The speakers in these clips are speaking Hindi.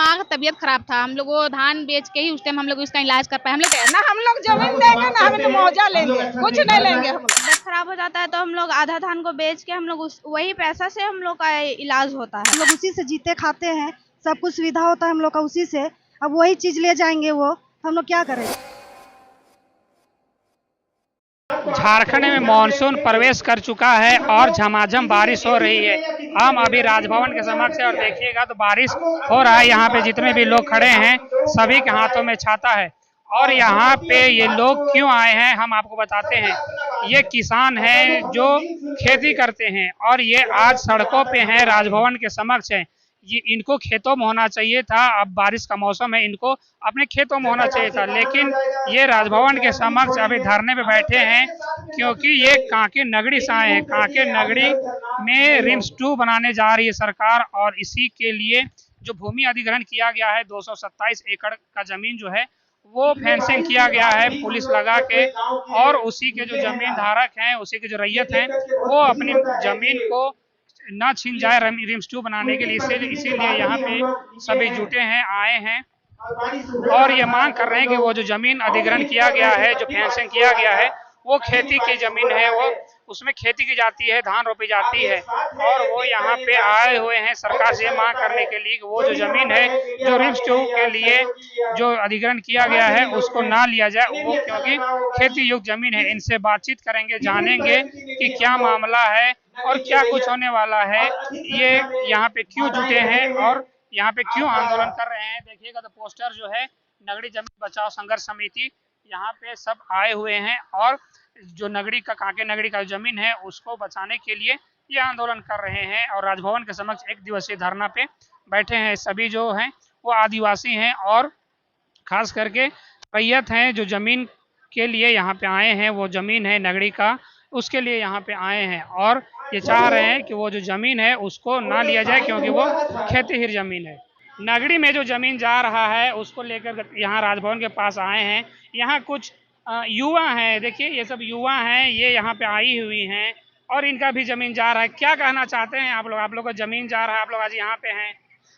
माँ का तबीयत खराब था, हम लोग वो धान बेच के ही उस टाइम हम लोग इसका इलाज कर पाए। हम लोग ना हम लोग जमीन देंगे ना हम मुआवजा लेंगे, कुछ नहीं लेंगे। हम तबीयत खराब हो जाता है तो हम लोग आधा धान को बेच के हम लोग वही पैसा से हम लोग का इलाज होता है। हम लोग उसी से जीते खाते हैं, सब कुछ सुविधा होता है हम लोग का उसी से। अब वही चीज ले जाएंगे वो, हम लोग क्या करें। झारखंड में मानसून प्रवेश कर चुका है और झमाझम बारिश हो रही है। हम अभी राजभवन के समक्ष है और देखिएगा तो बारिश हो रहा है। यहाँ पे जितने भी लोग खड़े हैं सभी के हाथों में छाता है। और यहाँ पे ये लोग क्यों आए हैं हम आपको बताते हैं। ये किसान हैं जो खेती करते हैं और ये आज सड़कों पे हैं, राजभवन के समक्ष हैं। ये इनको खेतों में होना चाहिए था, अब बारिश का मौसम है, इनको अपने खेतों में होना चाहिए था, लेकिन ये राजभवन के समक्ष अभी धरने पे बैठे हैं क्योंकि ये कांके नगरी से आए हैं। कांके नगरी में रिम्स 2 बनाने जा रही है सरकार और इसी के लिए जो भूमि अधिग्रहण किया गया है 227 एकड़ का जमीन जो है वो फेंसिंग किया गया है पुलिस लगा के, और उसी के जो जमीन धारक हैं, उसी के जो रैयत हैं, वो अपनी जमीन को ना छीन जाए रिम्स 2 बनाने के लिए। इसीलिए यहाँ पे सभी जुटे हैं, आए हैं और ये मांग कर रहे हैं कि वो जो जमीन अधिग्रहण किया गया है, जो फेंसिंग किया गया है, वो खेती की जमीन है, वो उसमें खेती की जाती है, धान रोपी जाती है और वो यहाँ पे आए हुए हैं सरकार से मांग करने के लिए कि वो जो जमीन है जो रिम्स 2 के लिए जो अधिग्रहण किया गया है उसको ना लिया जाए, वो क्योंकि खेती युक्त जमीन है। इनसे बातचीत करेंगे, जानेंगे कि क्या मामला है और क्या कुछ होने वाला है, ये यहाँ पे क्यों जुटे हैं और यहाँ पे क्यों आंदोलन कर रहे हैं। देखिएगा तो पोस्टर जो है नगरी जमीन बचाओ संघर्ष समिति, यहाँ पे सब आए हुए हैं और जो नगरी का कांके नगरी का जमीन है उसको बचाने के लिए ये आंदोलन कर रहे हैं और राजभवन के समक्ष 1 दिवसीय धरना पे बैठे हैं। सभी जो हैं वो आदिवासी हैं और खास करके रैयत हैं जो जमीन के लिए यहाँ पे आए हैं, वो जमीन है नगरी का, उसके लिए यहाँ पे आए हैं और ये चाह रहे हैं कि वो जो जमीन है उसको ना लिया जाए क्योंकि वो खेतीहीर जमीन है। नगरी में जो जमीन जा रहा है उसको लेकर यहाँ राजभवन के पास आए हैं। यहाँ कुछ युवा हैं, देखिए ये सब युवा हैं, ये यहाँ पे आई हुई हैं और इनका भी जमीन जा रहा है। क्या कहना चाहते हैं आप लोग? आप लोग का जमीन जा रहा है, आप लोग आज यहाँ पे हैं।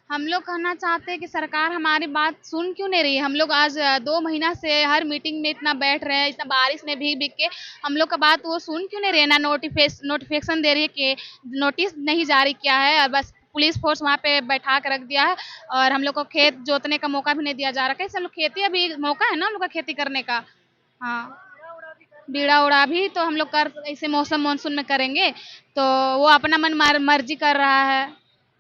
हम लोग कहना चाहते हैं कि सरकार हमारी बात सुन क्यों नहीं रही है। हम लोग आज 2 महीना से हर मीटिंग में इतना बैठ रहे हैं, इतना बारिश में भीग भीग के हम लोग का बात वो सुन क्यों नहीं रही है। ना नोटिफिकेशन दे रही है कि नोटिस नहीं जारी किया है और बस पुलिस फोर्स वहाँ पे बैठा के रख दिया है और हम लोग को खेत जोतने का मौका भी नहीं दिया जा रहा। कैसे हम लोग खेती, अभी मौका है ना हम लोग का खेती करने का। हाँ, बीड़ा उड़ा भी तो हम लोग कर ऐसे मौसम मानसून में करेंगे, तो वो अपना मन मर्जी कर रहा है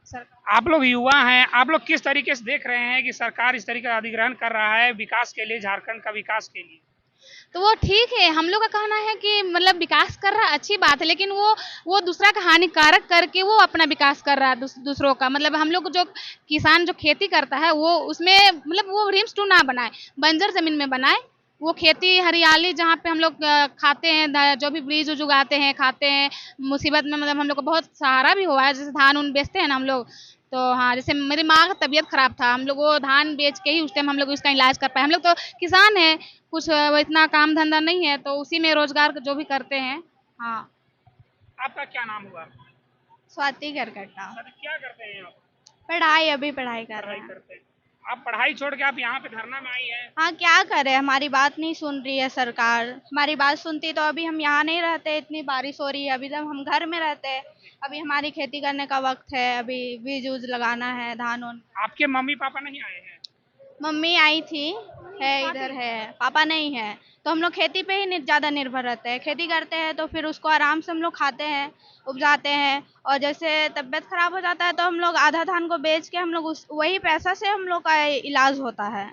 सरकार। आप लोग युवा हैं, आप लोग किस तरीके से देख रहे हैं कि सरकार इस तरीके का अधिग्रहण कर रहा है विकास के लिए, झारखंड का विकास के लिए? तो वो ठीक है, हम लोग का कहना है कि मतलब विकास कर रहा है अच्छी बात है, लेकिन वो दूसरा का हानिकारक करके वो अपना विकास कर रहा है दूसरों का। मतलब हम लोग जो किसान जो खेती करता है वो उसमें मतलब वो रिम्स 2 ना बनाए, बंजर जमीन में बनाए। वो खेती हरियाली जहाँ पे हम लोग खाते हैं, जो भी बीज उज उगाते हैं खाते हैं, मुसीबत में मतलब हम लोग को बहुत सहारा भी हुआ है। जैसे धान उन बेचते हैं ना हम लोग, तो हाँ, जैसे मेरी माँ का तबीयत खराब था, हम लोग वो धान बेच के ही उस टाइम हम लोग इसका इलाज कर पाए। हम लोग तो किसान हैं, कुछ इतना काम धंधा नहीं है, तो उसी में रोजगार जो भी करते हैं। हाँ। आपका क्या नाम हुआ? स्वाति करकट्टा। क्या करते हैं आप? पढ़ाई, अभी पढ़ाई कर रहे पढ़ाई हैं। करते हैं। आप पढ़ाई छोड़ के आप यहाँ पे धरना में आई हैं? हाँ, क्या करें, हमारी बात नहीं सुन रही है सरकार। हमारी बात सुनती तो अभी हम यहाँ नहीं रहते, इतनी बारिश हो रही है, अभी तक हम घर में रहते हैं। अभी हमारी खेती करने का वक्त है, अभी बीज उज लगाना है, धान उन। आपके मम्मी पापा नहीं आए हैं? मम्मी आई थी, है इधर है, पापा नहीं है। तो हम लोग खेती पे ही ज़्यादा निर्भर रहते हैं, खेती करते हैं तो फिर उसको आराम से हम लोग खाते हैं, उपजाते हैं। और जैसे तबीयत खराब हो जाता है तो हम लोग आधा धान को बेच के हम लोग वही पैसा से हम लोग का इलाज होता है।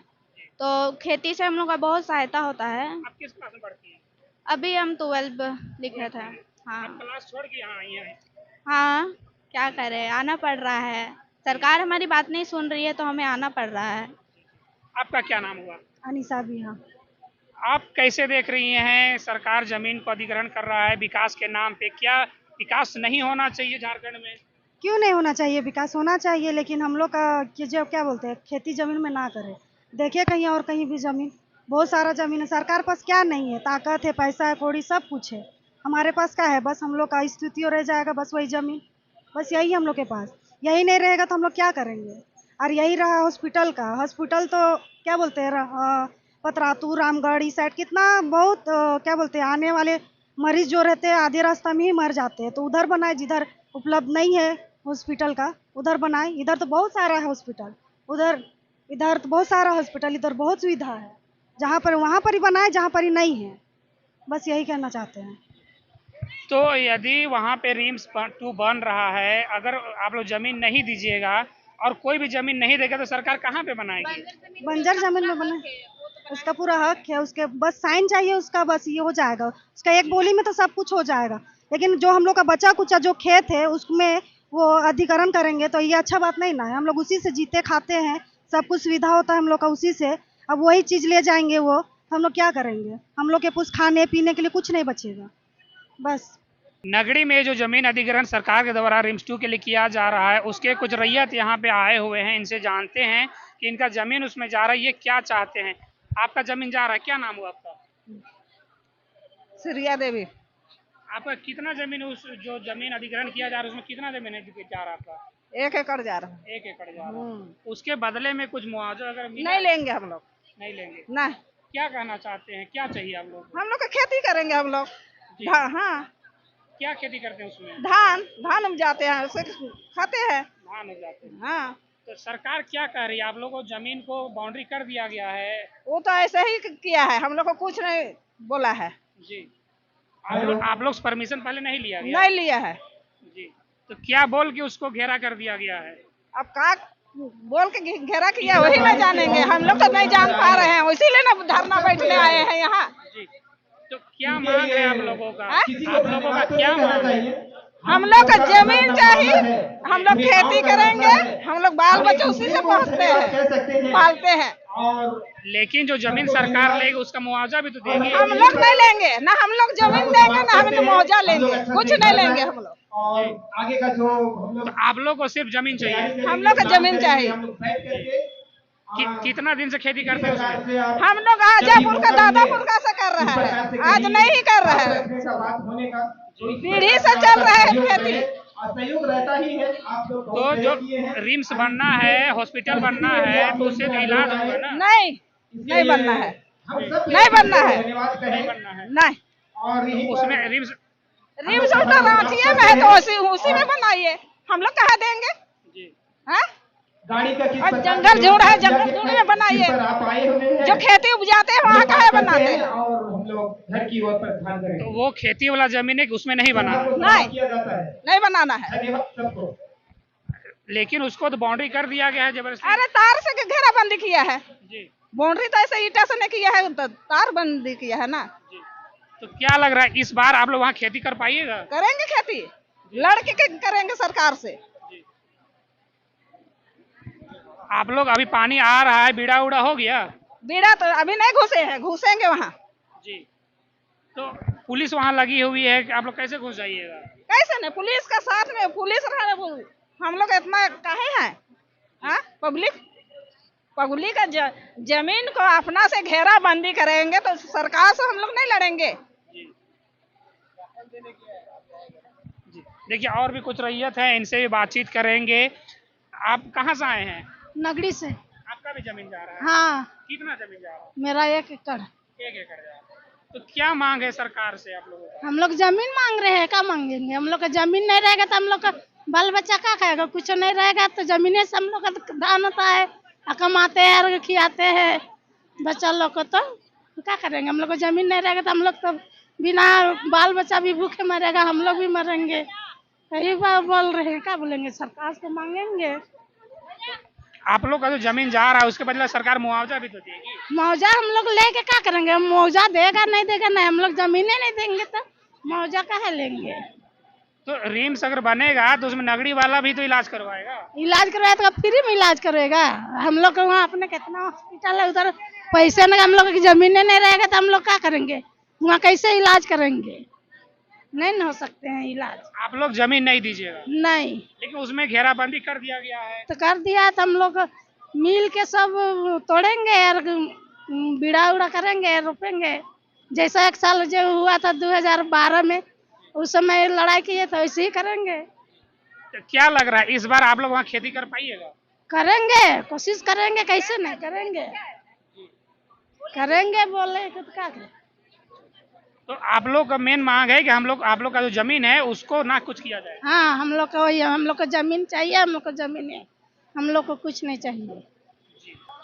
तो खेती से हम लोग का बहुत सहायता होता है। आप किस क्लास में पढ़ती हैं? अभी हम 12 लिख रहे थे। हाँ। आप क्लास छोड़ के यहाँ आई हैं? हाँ, क्या करें, आना पड़ रहा है। सरकार हमारी बात नहीं सुन रही है तो हमें आना पड़ रहा है। आपका क्या नाम हुआ? अनिशा भी। हाँ, आप कैसे देख रही हैं सरकार जमीन को अधिग्रहण कर रहा है विकास के नाम पे? क्या विकास नहीं होना चाहिए झारखंड में? क्यों नहीं होना चाहिए, विकास होना चाहिए, लेकिन हम लोग का जो क्या बोलते हैं खेती जमीन में ना करें। देखिए कहीं और कहीं भी जमीन, बहुत सारा जमीन है, सरकार पास क्या नहीं है, ताकत है, पैसा है, कौड़ी सब कुछ है। हमारे पास क्या है, बस हम लोग का स्थिति रह जाएगा, बस वही जमीन, बस यही हम लोग के पास। यही नहीं रहेगा तो हम लोग क्या करेंगे। और यही रहा हॉस्पिटल का। हॉस्पिटल तो क्या बोलते हैं पतरातू रामगढ़ इस साइड कितना बहुत क्या बोलते हैं आने वाले मरीज जो रहते हैं आधे रास्ता में ही मर जाते हैं। तो उधर बनाए जिधर उपलब्ध नहीं है हॉस्पिटल का उधर बनाए। इधर तो बहुत सारा है हॉस्पिटल, उधर इधर तो बहुत सारा हॉस्पिटल, इधर बहुत सुविधा है। जहाँ पर वहाँ पर ही बनाए जहाँ पर ही नहीं है, बस यही कहना चाहते हैं। तो यदि वहाँ पे रिम्स 2 बन रहा है, अगर आप लोग जमीन नहीं दीजिएगा और कोई भी जमीन नहीं देगा तो सरकार कहाँ पे बनाएगी? बंजर जमीन में बना, उसका पूरा हक है, उसके बस साइन चाहिए उसका, बस ये हो जाएगा। उसका एक बोली में तो सब कुछ हो जाएगा। लेकिन जो हम लोग का बचा कुचा जो खेत है उसमें वो अधिकरण करेंगे तो ये अच्छा बात नहीं ना है। हम लोग उसी से जीते खाते हैं, सब कुछ सुविधा होता है हम लोग का उसी से। अब वही चीज़ ले जाएंगे वो, हम लोग क्या करेंगे? हम लोग के कुछ खाने पीने के लिए कुछ नहीं बचेगा बस। नगरी में जो जमीन अधिग्रहण सरकार के द्वारा रिम्स 2 के लिए किया जा रहा है, उसके कुछ रैयत यहाँ पे आए हुए हैं। इनसे जानते हैं कि इनका जमीन उसमें जा रहा है, ये क्या चाहते हैं। आपका जमीन जा रहा है, क्या नाम हुआ आपका? श्रिया देवी। आपका कितना जमीन उस जो जमीन अधिग्रहण किया जा रहा है उसमें कितना जमीन है जा रहा है आपका? 1 एकड़ जा रहा है। 1 एकड़ जा रहा है। उसके बदले में कुछ मुआवजा अगर मिला? नहीं लेंगे हम लोग, नहीं लेंगे। ना। क्या कहना चाहते हैं, क्या चाहिए आप लोग को? हम लोग का खेती करेंगे हम लोग। जी। हाँ, क्या खेती करते हैं उसमें? धान उपजाते हैं, उसे खाते हैं। धान उगाते हैं। हाँ, तो सरकार क्या कर रही है? आप लोगों को जमीन को बाउंड्री कर दिया गया है। वो तो ऐसे ही किया है, हम लोग को कुछ नहीं बोला है। जी। आप लोग परमिशन पहले नहीं लिया गया? नहीं लिया है। जी। तो क्या बोल के उसको घेरा कर दिया गया है? अब का बोल के घेरा किया वही ना जानेंगे, हम लोग तो नहीं जान पा रहे हैं, इसीलिए ना धरना बैठने आए हैं यहाँ। जी। तो क्या मांग है आप लोगों का? आप लोगों का क्या मांग है? हम लोग का जमीन चाहिए, हम लोग खेती करेंगे, हम लोग बाल बच्चे उसी से पहुँचते हैं, पालते हैं। लेकिन जो जमीन सरकार लेगी उसका मुआवजा भी तो देगी। हम लोग नहीं लेंगे ना, हम लोग जमीन देंगे ना हमें तो मुआवजा लेंगे, कुछ नहीं लेंगे हम लोग। और आगे का जो हम लोग तो आप लोग को सिर्फ जमीन चाहिए? हम लोग का जमीन चाहिए। कितना दिन से खेती करते हैं उसमें? हम लोग आजापुर का दादापुर का से कर रहा है, आज नहीं कर रहा है, पीढ़ी से चल रहा है खेती। सहयोग रहता ही है। आप लोग तो जो रिम्स बनना है, हॉस्पिटल बनना है, तो उससे तो इलाज होगा ना? नहीं बनना है, नहीं बनना है, नहीं बनना है। नहीं। तो उसमें रिम्स तो रांची में है तो उसी में बनाइए, हम लोग कहाँ देंगे? जी। हाँ? गाड़ी का किस और प्रकार जंगल से झूड़ है, जंगल झूड़ में बनाइए। पर आप आए हुए हैं जो खेती उपजाते हैं वहाँ कहाँ बनाते हैं? और हम लोग घर की ओर पर ध्यान करें। तो वो खेती वाला जमीन है कि उसमें नहीं बना? नहीं। किया जाता है। नहीं बनाना है। धन्यवाद सबको। लेकिन उसको तो बाउंड्री कर दिया गया है जबरदस्ती। अरे तार से घेराबंदी किया है, जी। बाउंड्री तो ऐसे ईटा से नहीं किया है, तो तार बंदी किया है ना। जी। तो क्या लग रहा है इस बार आप लोग वहाँ खेती कर पाइएगा? करेंगे खेती, लड़के के करेंगे सरकार से। आप लोग अभी पानी आ रहा है, बीड़ा उड़ा हो गया? बीड़ा तो अभी नहीं घुसे हैं, घुसेंगे वहाँ। जी। तो पुलिस वहाँ लगी हुई है कि आप लोग कैसे घुस जाइएगा? कैसे नहीं, पुलिस का साथ में पुलिस हम लोग इतना काहे हैं? हाँ, पब्लिक का जमीन को अपना से घेराबंदी करेंगे तो सरकार से हम लोग नहीं लड़ेंगे। जी। जी। देखिए और भी कुछ रैयत है, इनसे भी बातचीत करेंगे। आप कहाँ से आए हैं? नगरी से। आपका भी जमीन जा रहा है? हाँ, कितना जमीन जा रहा है? मेरा 1 एकड़। 1 एकड़ जा रहा है। तो क्या मांग है सरकार से आप लोगों को? हम लोग जमीन मांग रहे हैं, क्या मांगेंगे? हम लोग का जमीन नहीं रहेगा तो हम लोग का बाल बच्चा क्या खाएगा? कुछ नहीं रहेगा तो जमीने से हम लोग का धान होता है, कमाते हैं और खिलाते हैं बच्चा लोग को। तो क्या करेंगे? हम लोग को जमीन नहीं रहेगा तो हम लोग तो बिना बाल बच्चा भी भूखे मरेगा, हम लोग भी मरेंगे। यही बात बोल रहे हैं, क्या बोलेंगे? सरकार से मांगेंगे। आप लोग का जो जमीन जा रहा है उसके बदले सरकार मुआवजा भी तो देगी। मुआवजा हम लोग लेके क्या करेंगे? हम मुआवजा देगा नहीं देगा नहीं, हम लोग जमीनें नहीं देंगे तो मुआवजा कहाँ लेंगे? तो रिम्स अगर बनेगा तो उसमें नगरी वाला भी तो इलाज करवाएगा। इलाज करवाए तो फ्री में इलाज करेगा। हम लोग वहाँ अपने कितना हॉस्पिटल है, उधर पैसे नहीं, हम लोग की जमीनें नहीं रहेगा तो हम लोग क्या करेंगे? वहाँ कैसे इलाज करेंगे? नहीं हो सकते हैं इलाज। आप लोग जमीन नहीं दीजिएगा? नहीं। लेकिन उसमें घेराबंदी कर दिया गया है। तो कर दिया तो हम लोग मिल के सब तोड़ेंगे और बीड़ा उड़ा करेंगे, रोपेंगे। जैसा 1 साल जो हुआ था 2012 में, उस समय लड़ाई किए तो ऐसे ही करेंगे। तो क्या लग रहा है इस बार आप लोग वहाँ खेती कर पाइएगा? करेंगे, कोशिश करेंगे, कैसे नहीं करेंगे, करेंगे बोले तो क्या करें। तो आप लोग का मेन मांग है कि आप लोग का जो जमीन है उसको ना कुछ किया जाए। हाँ, हम लोग को वही, हम लोग को जमीन चाहिए, हम लोग को जमीन है, हम लोग को कुछ नहीं चाहिए।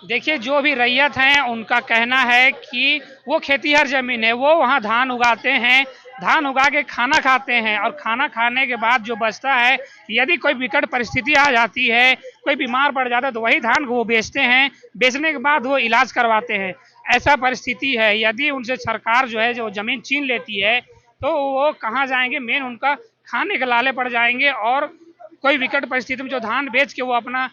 देखिए, जो भी रैयत हैं उनका कहना है कि वो खेतीहर जमीन है, वो वहाँ धान उगाते हैं, धान उगा के खाना खाते हैं और खाना खाने के बाद जो बचता है, यदि कोई विकट परिस्थिति आ जाती है, कोई बीमार पड़ जाता है, तो वही धान को वो बेचते हैं, बेचने के बाद वो इलाज करवाते हैं। ऐसा परिस्थिति है, यदि उनसे सरकार जो है जो ज़मीन छीन लेती है तो वो कहाँ जाएंगे, मेन उनका खाने के लाले पड़ जाएंगे और कोई विकट परिस्थिति में जो धान बेच के वो अपना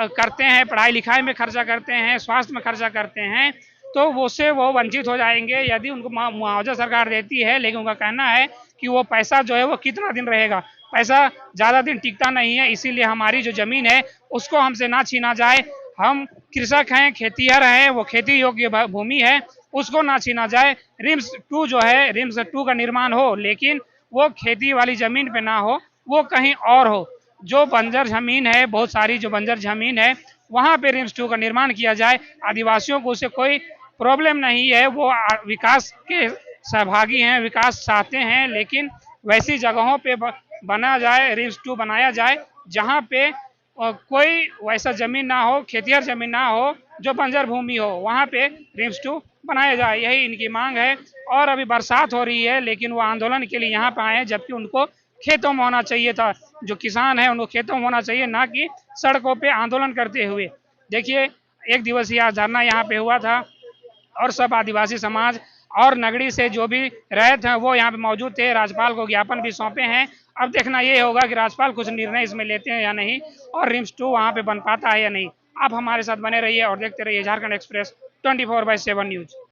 करते हैं, पढ़ाई लिखाई में खर्चा करते हैं, स्वास्थ्य में खर्चा करते हैं, तो उससे वो वंचित हो जाएंगे यदि उनको मुआवजा सरकार देती है। लेकिन उनका कहना है कि वो पैसा जो है वो कितना दिन रहेगा, पैसा ज़्यादा दिन टिकता नहीं है, इसीलिए हमारी जो ज़मीन है उसको हमसे ना छीना जाए। हम कृषक हैं, खेतीहर हैं, वो खेती योग्य भूमि है, उसको ना छीना जाए। रिम्स 2 जो है, रिम्स 2 का निर्माण हो, लेकिन वो खेती वाली ज़मीन पे ना हो, वो कहीं और हो। जो बंजर ज़मीन है, बहुत सारी जो बंजर ज़मीन है, वहाँ पे रिम्स 2 का निर्माण किया जाए। आदिवासियों को उससे कोई प्रॉब्लम नहीं है, वो विकास के सहभागी हैं, विकास चाहते हैं, लेकिन वैसी जगहों पे बना जाए, रिम्स 2 बनाया जाए जहाँ पे कोई वैसा ज़मीन ना हो, खेतिहर ज़मीन ना हो, जो बंजर भूमि हो, वहाँ पे रिम्स 2 बनाया जाए, यही इनकी मांग है। और अभी बरसात हो रही है, लेकिन वो आंदोलन के लिए यहाँ पे आए हैं, जबकि उनको खेतों में होना चाहिए था। जो किसान है उनको खेतों में होना चाहिए, ना कि सड़कों पे आंदोलन करते हुए। देखिए, 1 दिवसीय धरना यहाँ पे हुआ था और सब आदिवासी समाज और नगरी से जो भी रहे थे वो यहाँ पे मौजूद थे। राज्यपाल को ज्ञापन भी सौंपे हैं। अब देखना ये होगा कि राज्यपाल कुछ निर्णय इसमें लेते हैं या नहीं और रिम्स 2 वहाँ पे बन पाता है या नहीं। आप हमारे साथ बने रहिए और देखते रहिए झारखंड एक्सप्रेस 24/7 न्यूज।